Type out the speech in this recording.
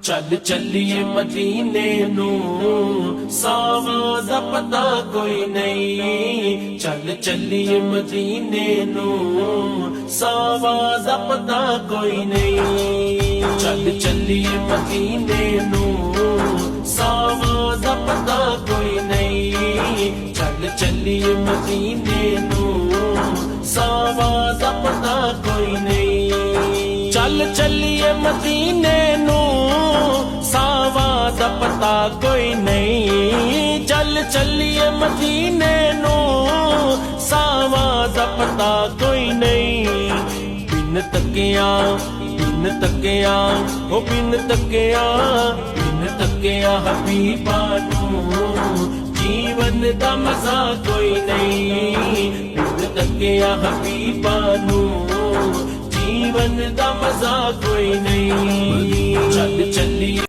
चल चलिए मदीने नू सावा दा पता कोई नहीं। चल चलिए मदीने नू सावा दा पता कोई नहीं। चल चलिए मदीने नू सावा दा पता कोई नहीं। चल चलिए मदीने नू सावा दा पता कोई नहीं। चल चलिए मदीने नू सावा दा पता कोई नहीं। चल चलिए मदीने नू सावा दा पता कोई नहीं। बिन तकिया ओ बिन तकिया हबीबा नू जीवन दा मजा कोई नहीं। बिन तकिया हबीबा नू जीवन दा मजा कोई नहीं। चल